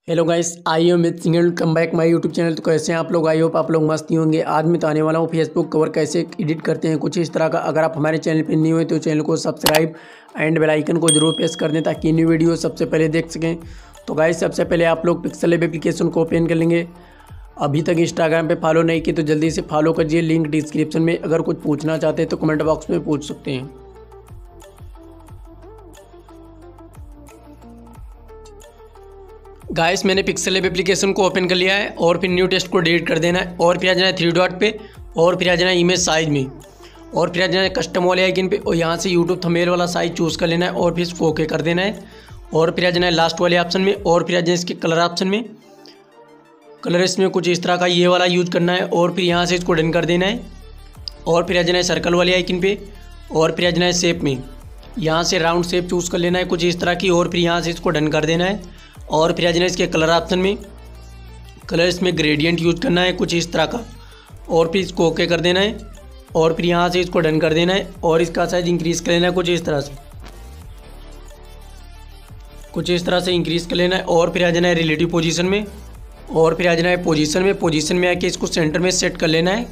Hello guys, I am Amit Singh, come back my YouTube channel. तो कैसे हैं आप लोग? आई होप आप लोग मस्त ही होंगे। आज मैं तो आने वाला हूँ फेसबुक कवर कैसे एडिट करते हैं, कुछ इस तरह का। अगर आप हमारे चैनल पर नहीं हुए तो चैनल को सब्सक्राइब एंड बेल आइकन को जरूर प्रेस कर दें ताकि न्यू वीडियो सबसे पहले देख सकें। तो गाइस, सबसे पहले आप लोग पिक्सल लैब एप्लीकेशन को ओपन कर लेंगे। अभी तक इंस्टाग्राम पे फॉलो नहीं की तो जल्दी से फॉलो कीजिए, लिंक डिस्क्रिप्शन में। अगर कुछ पूछना चाहते हैं तो कमेंट बॉक्स में पूछ सकते हैं। गाइस, मैंने पिक्सल लैब एप्लीकेशन को ओपन कर लिया है और फिर न्यू टेक्स्ट को डिलीट कर देना है और फिर आ जाना है थ्री डॉट पे और फिर आ जाना है इमेज साइज में और फिर आ जाना है कस्टम वाले आइकन पे और यहाँ से यूट्यूब थंबनेल वाला साइज चूज़ कर लेना है और फिर इसको ओके कर देना है और फिर आ जाना है लास्ट वाले ऑप्शन में और फिर आ जाना है इसके कलर ऑप्शन में। कलर इसमें कुछ इस तरह का ये वाला यूज करना है और फिर यहाँ से इसको डन कर देना है और फिर आ जाना है सर्कल वाले आइकन पे और फिर आ जाना है शेप में। यहाँ से राउंड शेप चूज़ कर लेना है कुछ इस तरह की और फिर यहाँ से इसको डन कर देना है और फिर आ जाना है इसके कलर ऑप्शन में। कलर इसमें ग्रेडियंट यूज करना है कुछ इस तरह का और फिर इसको ओके कर देना है और फिर यहाँ से इसको डन कर देना है और इसका साइज इंक्रीज़ कर लेना है कुछ इस तरह से इंक्रीज़ कर लेना है और फिर आ जाना है रिलेटिव पोजीशन में और फिर आ जाना है पोजीशन में आके इसको सेंटर में सेट कर लेना है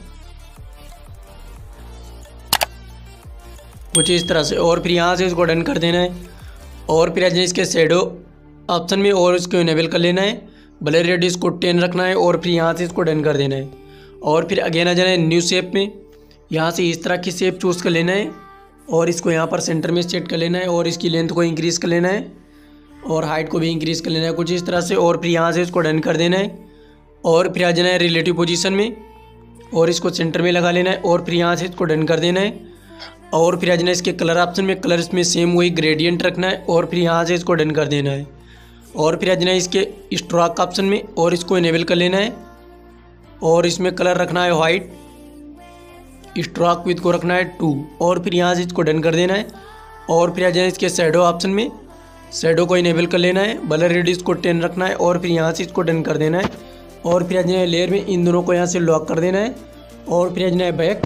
कुछ इस तरह से और फिर यहाँ से इसको डन कर देना है और फिर आ जाना है इसके शैडो ऑप्शन में और इसको इनेबल कर लेना है। ब्लर रेडियस को 10 रखना है और फिर यहाँ से इसको डन कर देना है और फिर अगेन आ जाना है न्यू शेप में। यहाँ से इस तरह की शेप चूज़ कर लेना है और इसको यहाँ पर सेंटर में सेट कर लेना है और इसकी लेंथ को इंक्रीज़ कर लेना है और हाइट को भी इंक्रीज़ कर लेना है कुछ इस तरह से और फिर यहाँ से इसको डन कर देना है और फिर आ जाना है रिलेटिव पोजीशन में और इसको सेंटर में लगा लेना है और फिर यहाँ से इसको डन कर देना है और फिर आ जाना है इसके कलर ऑप्शन में। कलर इसमें सेम वही ग्रेडियंट रखना है और फिर यहाँ से इसको डन कर देना है और फिर आ जाना है इसके स्ट्रोक ऑप्शन में और इसको इनेबल कर लेना है और इसमें कलर रखना है वाइट, स्ट्रोक विथ को रखना है 2 और फिर यहाँ से इसको डन कर देना है और फिर आ जाना है इसके शैडो ऑप्शन में। शैडो को इनेबल कर लेना है, ब्लर रेडियस को 10 रखना है और फिर यहाँ से इसको डन कर देना है और फिर आ जाना है लेयर में इन दोनों को यहाँ से लॉक कर देना है और फिर आ जाना है बैक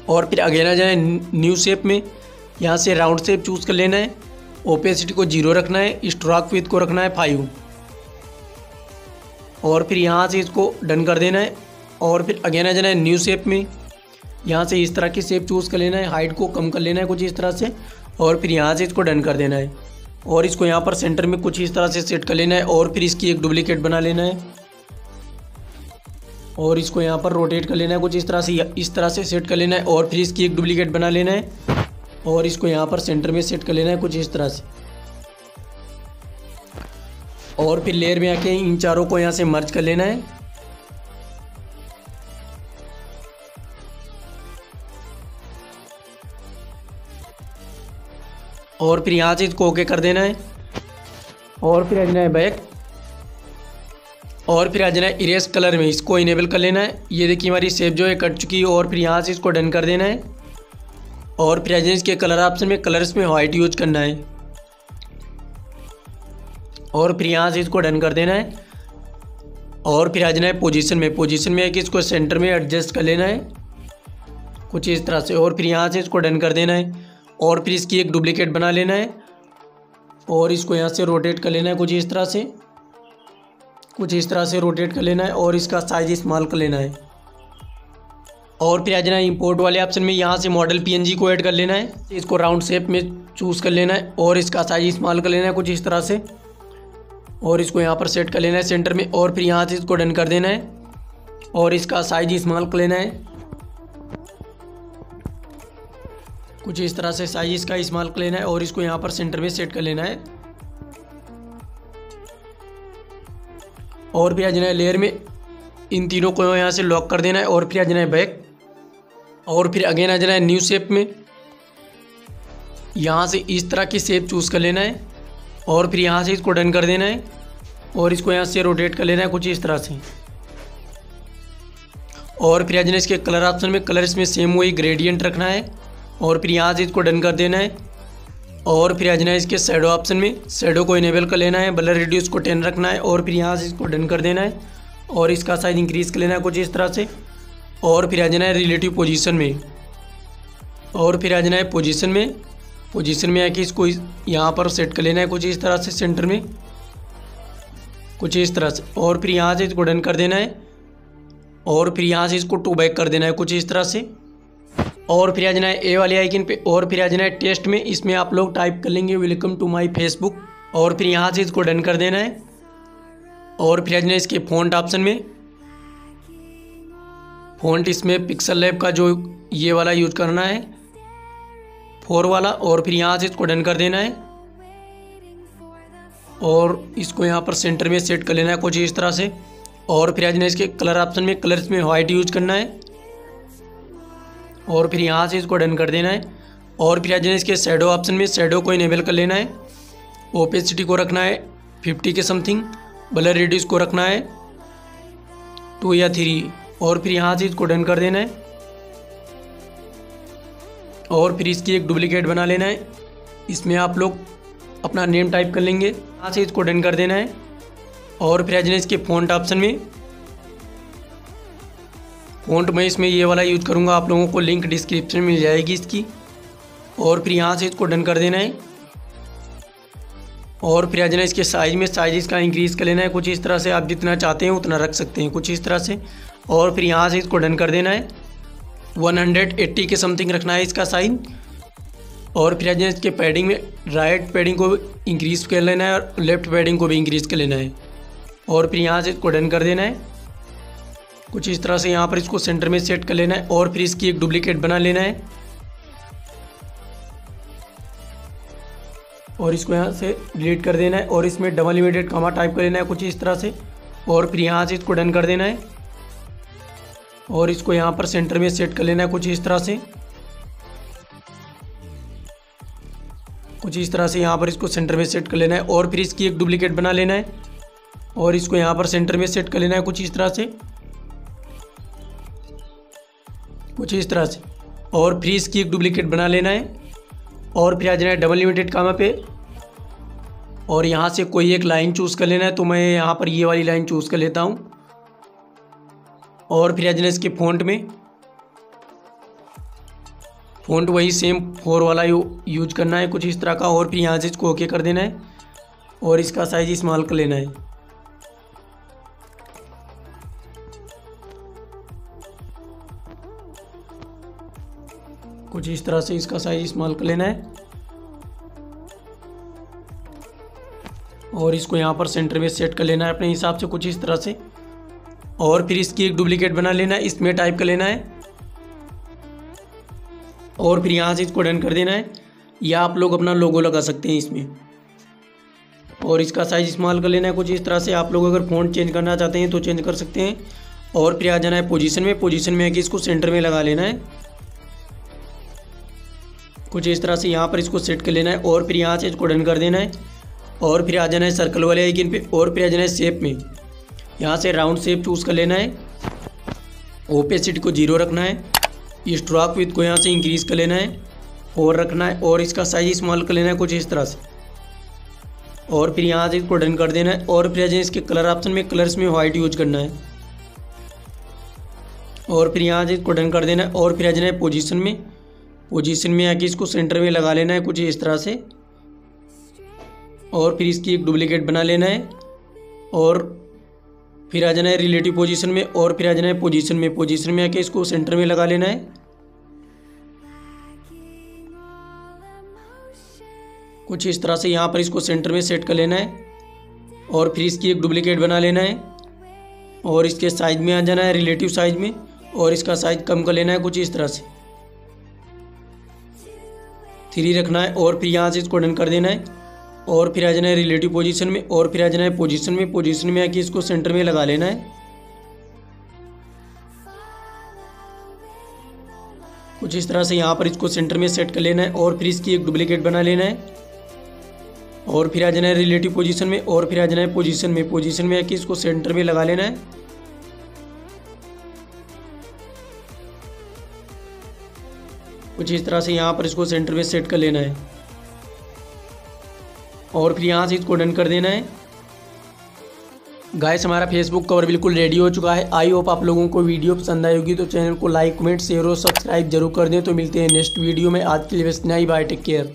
और फिर अगेन आ जाना है न्यू शेप में। यहाँ से राउंड शेप चूज़ कर लेना है, ओपेसिटी को 0 रखना है, स्ट्रोक विथ को रखना है 5 और फिर यहाँ से इसको डन कर देना है और फिर अगेन आ जाना है न्यू शेप में। यहाँ से इस तरह की शेप चूज़ कर लेना है, हाइट को कम कर लेना है कुछ इस तरह से और फिर यहाँ से इसको डन कर देना है और इसको यहाँ पर सेंटर में कुछ इस तरह से सेट कर लेना है और फिर इसकी एक डुप्लीकेट बना लेना है और इसको यहाँ पर रोटेट कर लेना है कुछ इस तरह से सेट कर लेना है और फिर इसकी एक डुप्लीकेट बना लेना है और इसको यहाँ पर सेंटर में सेट कर लेना है कुछ इस तरह से और फिर लेयर में आके इन चारों को यहाँ से मर्ज कर लेना है और फिर यहाँ से इसको ओके कर देना है और फिर आ जाना है बैक और फिर आ जाना है इरेज कलर में, इसको इनेबल कर लेना है। ये देखिए हमारी शेप जो है कट चुकी है और फिर यहाँ से इसको डन कर देना है और फिर आ जाना है इसके कलर ऑप्शन में। कलर्स में वाइट यूज करना है और फिर यहाँ से इसको डन कर देना है और फिर आ जाना है पोजीशन में है कि इसको सेंटर में एडजस्ट कर लेना है कुछ इस तरह से और फिर यहाँ से इसको डन कर देना है और फिर इसकी एक डुप्लीकेट बना लेना है और इसको यहाँ से रोटेट कर लेना है कुछ इस तरह से रोटेट कर लेना है और इसका साइज स्मॉल कर लेना है और फिर आ जाना है इंपोर्ट वाले ऑप्शन में। यहाँ से मॉडल पीएनजी को ऐड कर लेना है, इसको राउंड शेप में चूज़ कर लेना है और इसका साइज स्मॉल कर लेना है कुछ इस तरह से और इसको यहाँ पर सेट कर लेना है सेंटर में और फिर यहाँ से इसको डन कर देना है और इसका साइज स्मॉल कर लेना है कुछ इस तरह से साइज इसका स्मॉल कर लेना है और इसको यहाँ पर सेंटर में सेट कर लेना है और फिर आ जाना है लेयर में इन तीनों को यहाँ से लॉक कर देना है और फिर आ जाना है बैक और फिर अगेन आ जाना है न्यू शेप में। यहाँ से इस तरह की शेप चूज़ कर लेना है और फिर यहाँ से इसको डन कर देना है और इसको यहाँ से रोटेट कर लेना है कुछ इस तरह से और फिर आ जाना है इसके कलर ऑप्शन में। कलर इसमें सेम वही ग्रेडियंट रखना है और फिर यहाँ से इसको डन कर देना है और फिर आ जाना है इसके शैडो ऑप्शन में। शैडो को इनेबल कर लेना है, ब्लर रेडियस को 10 रखना है और फिर यहाँ से इसको डन कर देना है और इसका साइज इंक्रीज़ कर लेना है कुछ इस तरह से और फिर आ जाना है रिलेटिव पोजीशन में और फिर आ जाना है पोजीशन में आके इसको यहाँ पर सेट कर लेना है कुछ इस तरह से सेंटर में कुछ इस तरह से। और फिर यहाँ से इसको डन कर देना है और फिर यहाँ से इसको 2 बैक कर देना है कुछ इस तरह से। और फिर आ जाना है ए वाले आइकन पे और फिर आ जाना है टेस्ट में। इसमें आप लोग टाइप कर लेंगे वेलकम टू माय फेसबुक और फिर यहाँ से इसको डन कर देना है। और फिर आ जाना है इसके फ़ॉन्ट ऑप्शन में। फ़ॉन्ट इसमें पिक्सल लैब का जो ये वाला यूज करना है 4 वाला। और फिर यहाँ से इसको डन कर देना है और इसको यहाँ पर सेंटर में सेट कर लेना है कुछ इस तरह से। और फिर आ जाना है इसके कलर ऑप्शन में, कलर्स में वाइट यूज करना है और फिर यहाँ से इसको डन कर देना है। और फिर आ जाना है इसके शैडो ऑप्शन में, शैडो को इनेबल कर लेना है। ओपेसिटी को रखना है 50 के समथिंग, ब्लर रेडियस को रखना है 2 या 3 और फिर यहाँ से इसको डन कर देना है। और फिर इसकी एक डुप्लीकेट बना लेना है। इसमें आप लोग अपना नेम टाइप कर लेंगे, यहाँ से इसको डन कर देना है। और फिर आ जाना इसके फ़ॉन्ट ऑप्शन में। फ़ॉन्ट मैं इसमें ये वाला यूज करूँगा, आप लोगों को लिंक डिस्क्रिप्शन में मिल जाएगी इसकी। और फिर यहाँ से इसको डन कर देना है। और फिर आ जाना इसके साइज़ में, साइज़ इसका इंक्रीज़ कर लेना है कुछ इस तरह से। आप जितना चाहते हैं उतना रख सकते हैं कुछ इस तरह से। और फिर यहाँ से इसको डन कर देना है। 180 के समथिंग रखना है इसका साइज। और फिर आ जाना इसके पैडिंग में, राइट पैडिंग को इंक्रीज़ कर लेना है और लेफ़्ट पैडिंग को भी इंक्रीज़ कर लेना है। और फिर यहाँ से इसको डन कर देना है कुछ इस तरह से। यहाँ पर इसको सेंटर में सेट कर लेना है और फिर इसकी एक डुप्लीकेट बना लेना है और इसको यहाँ से डिलीट कर देना है। और इसमें डबल इन्वर्टेड कॉमा टाइप कर लेना है कुछ इस तरह से। और फिर यहाँ से इसको डन कर देना है और इसको यहाँ पर सेंटर में सेट कर लेना है कुछ इस तरह से। कुछ इस तरह से यहाँ पर इसको सेंटर में सेट कर लेना है और फिर इसकी एक डुप्लीकेट बना लेना है और इसको यहाँ पर सेंटर में सेट कर लेना है कुछ इस तरह से, कुछ इस तरह से। और फिर इसकी एक डुप्लीकेट बना लेना है और फिर आ जाना है डबल लिमिटेड कामा पे और यहाँ से कोई एक लाइन चूज़ कर लेना है। तो मैं यहाँ पर ये वाली लाइन चूज़ कर लेता हूँ। और फिर आ जाना इसके फ़ॉन्ट में, फ़ॉन्ट वही सेम 4 वाला यूज करना है कुछ इस तरह का। और फिर यहाँ से इसको ओके कर देना है और इसका साइज स्मॉल कर लेना है कुछ इस तरह से। इसका साइज स्मॉल कर लेना है और इसको यहाँ पर सेंटर में सेट कर लेना है अपने हिसाब से कुछ इस तरह से। और फिर इसकी एक डुप्लीकेट बना लेना है, इसमें टाइप कर लेना है और फिर यहाँ से इसको डन कर देना है। या आप लोग अपना लोगो लगा सकते हैं इसमें और इसका साइज स्मॉल कर लेना है कुछ इस तरह से। आप लोग अगर फ़ॉन्ट चेंज करना चाहते हैं तो चेंज कर सकते हैं। और फिर आ जाना है पोजीशन में, पोजीशन में आके इसको सेंटर में लगा लेना है कुछ इस तरह से। यहाँ पर इसको सेट कर लेना है और फिर यहाँ से इसको डन कर देना है। और फिर आ जाना है सर्कल वाले आइकन पे और फिर आ जाना है शेप में, यहाँ से राउंड शेप चूज़ कर लेना है। ओपेसिटी को 0 रखना है, स्ट्रोक विड्थ को यहाँ से इंक्रीज़ कर लेना है 4 रखना है और इसका साइज स्मॉल कर लेना है कुछ इस तरह से। और फिर यहाँ से इसको डन कर देना है। और फिर आ जाए इसके कलर ऑप्शन में, कलर्स में वाइट यूज करना है और फिर यहाँ से इसको डन कर देना है। और फिर आ जाना है पोजीशन में, पोजीशन में आके इसको सेंटर में लगा लेना है कुछ इस तरह से। और फिर इसकी एक डुप्लीकेट बना लेना है और फिर आ जाना है रिलेटिव पोजीशन में और फिर आ जाना है पोजीशन में, पोजीशन में आके इसको सेंटर में लगा लेना है कुछ इस तरह से। यहाँ पर इसको सेंटर में सेट कर लेना है और फिर इसकी एक डुप्लीकेट बना लेना है और इसके साइज में आ जाना है रिलेटिव साइज में और इसका साइज कम कर लेना है कुछ इस तरह से, 3 रखना है। और फिर यहाँ से इसको डन कर देना है और फिर आ जाना है रिलेटिव पोजीशन में और फिर आ जाना है पोजीशन में, पोजीशन में आके इसको सेंटर में लगा लेना है कुछ इस तरह से। यहाँ पर इसको सेंटर में सेट कर लेना है और फिर इसकी एक डुप्लीकेट बना लेना है और फिर आ जाना है रिलेटिव पोजीशन में और फिर आ जाना है पोजीशन में, पोजीशन में आके इसको सेंटर में लगा लेना है कुछ इस तरह से। यहाँ पर इसको सेंटर में सेट कर लेना है और फिर यहाँ से इसको डन कर देना है। गाइस हमारा फेसबुक कवर बिल्कुल रेडी हो चुका है। आई होप आप लोगों को वीडियो पसंद आई होगी, तो चैनल को लाइक कमेंट शेयर और सब्सक्राइब जरूर कर दें। तो मिलते हैं नेक्स्ट वीडियो में, आज के लिए बस इतना ही। Bye, take care.